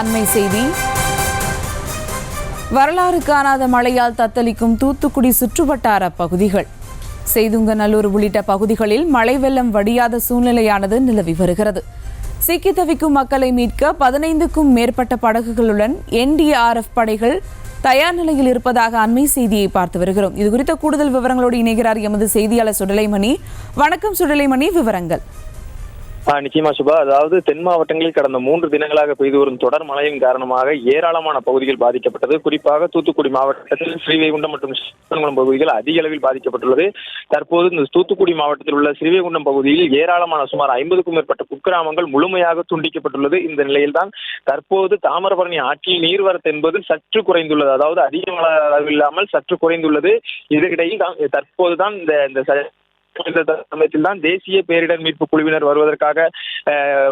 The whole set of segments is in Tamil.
அண்மை செய்தி. வரலாறு காணாத மழையால் தத்தளிக்கும் தூத்துக்குடி சுற்றுவட்டார பகுதிகள். செய்துங்கநல்லூர் உள்ளிட்ட பகுதிகளில் மழை வெள்ளம் வடியாத சூழ்நிலையானது நிலவி வருகிறது. சிக்கி தவிக்கும் மக்களை மீட்க 15க்கும் மேற்பட்ட படகுகளுடன் NDRF படைகள் தயார் நிலையில் இருப்பதாக அண்மை செய்தியை பார்த்து வருகிறோம். இது குறித்த கூடுதல் விவரங்களோடு இணைகிறார் எமது செய்தியாளர் சுடலைமணி. வணக்கம் சுடலைமணி, விவரங்கள். நிச்சயமா சுபா. அதாவது தென் மாவட்டங்களில் கடந்த 3 தினங்களாக பெய்து வரும் தொடர் மழையின் காரணமாக ஏராளமான பகுதிகள் பாதிக்கப்பட்டது. குறிப்பாக தூத்துக்குடி மாவட்டத்தில் ஸ்ரீவைகுண்டம் மற்றும் ஸ்ரீவைகுண்டம் பகுதிகள் அதிக அளவில் பாதிக்கப்பட்டுள்ளது. தற்போது இந்த தூத்துக்குடி மாவட்டத்தில் உள்ள ஸ்ரீவைகுண்டம் பகுதியில் ஏராளமான சுமார் 50க்கும் மேற்பட்ட குக்கிராமங்கள் முழுமையாக துண்டிக்கப்பட்டுள்ளது. இந்த நிலையில்தான் தற்போது தாமிரபரணி ஆற்றில் நீர்வரத்து என்பது சற்று குறைந்துள்ளது. அதாவது அதிக அளவில் இல்லாமல் சற்று குறைந்துள்ளது. இதற்கிடையில் தற்போதுதான் இந்த சமயத்தில் தான் தேசிய பேரிடர் மீட்பு குழுவினர் வருவதற்காக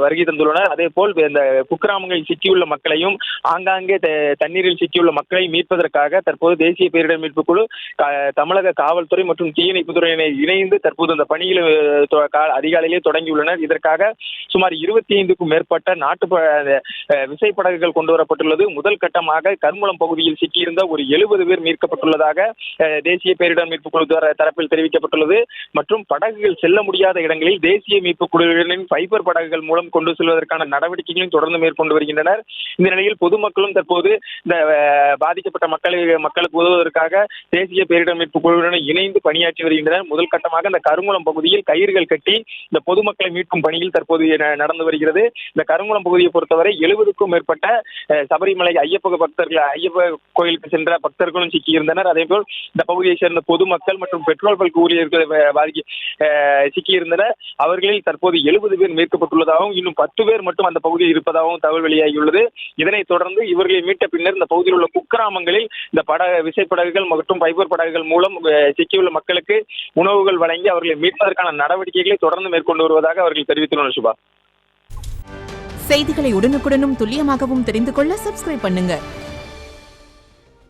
வருகை தந்துள்ளனர். அதே போல் இந்த குக்கிராமங்களில் சிக்கியுள்ள மக்களையும் ஆங்காங்கே தண்ணீரில் சிக்கியுள்ள மக்களை மீட்பதற்காக தற்போது தேசிய பேரிடர் மீட்பு குழு தமிழக காவல்துறை மற்றும் தீயணைப்பு துறையினர் இணைந்து தற்போது அந்த பணியில் அதிகாலையிலே தொடங்கியுள்ளனர். இதற்காக சுமார் 25க்கும் மேற்பட்ட நாட்டு விசைப்படகுகள் கொண்டு வரப்பட்டுள்ளது. முதல் கட்டமாக கருங்குளம் பகுதியில் சிக்கியிருந்த ஒரு 70 பேர் மீட்கப்பட்டுள்ளதாக தேசிய பேரிடர் மீட்பு குழு தரப்பில் தெரிவிக்கப்பட்டுள்ளது. மற்றும் படகுகள் செல்ல முடியாத இடங்களில் தேசிய மீட்பு குழுவினரின் ஃபைபர் படகுகள் மூலம் கொண்டு செல்வதற்கான நடவடிக்கைகளையும் தொடர்ந்து மேற்கொண்டு வருகின்றனர். இந்த நிலையில் பொதுமக்களும் தற்போது இந்த பாதிக்கப்பட்ட மக்களுக்கு உதவுவதற்காக தேசிய பேரிடர் மீட்பு குழுவினர் இணைந்து பணியாற்றி வருகின்றனர். முதல் கட்டமாக இந்த கருங்குளம் பகுதியில் கயிறுகள் கட்டி இந்த பொதுமக்களை மீட்கும் பணியில் தற்போது நடந்து வருகிறது. இந்த கருங்குளம் பகுதியை பொறுத்தவரை 70க்கும் மேற்பட்ட சபரிமலை ஐயப்ப கோயிலுக்கு சென்ற பக்தர்களும் சிக்கியிருந்தனர். அதே போல் இந்த பகுதியை சேர்ந்த பொதுமக்கள் மற்றும் பெட்ரோல் பங்க் ஊழியர்கள் சிக்கியிருந்தனர். அவர்களில் தற்போது 70 பேர் மீட்கப்பட்டுள்ளதாகவும் இன்னும் 10 பேர் மட்டும் அந்த பகுதியில் இருப்பதாகவும் தகவல் வெளியாகியுள்ளது. இதனைத் தொடர்ந்து இவர்களை மீட்ட பின்னர் இந்த பகுதியில் உள்ள குக்கிராமங்களில் இந்த விசைப்படகுகள் மற்றும் ஃபைபர் படகுகள் மூலம் சிக்கியுள்ள மக்களுக்கு உணவுகள் வழங்கி அவர்களை மீட்பதற்கான நடவடிக்கைகளை தொடர்ந்து மேற்கொண்டு வருவதாக அவர்கள் தெரிவித்துள்ளனர். சுபா, செய்திகளை உடனுக்குடனும் துல்லியமாகவும் தெரிந்து கொள்ள சப்ஸ்கிரைப் பண்ணுங்க.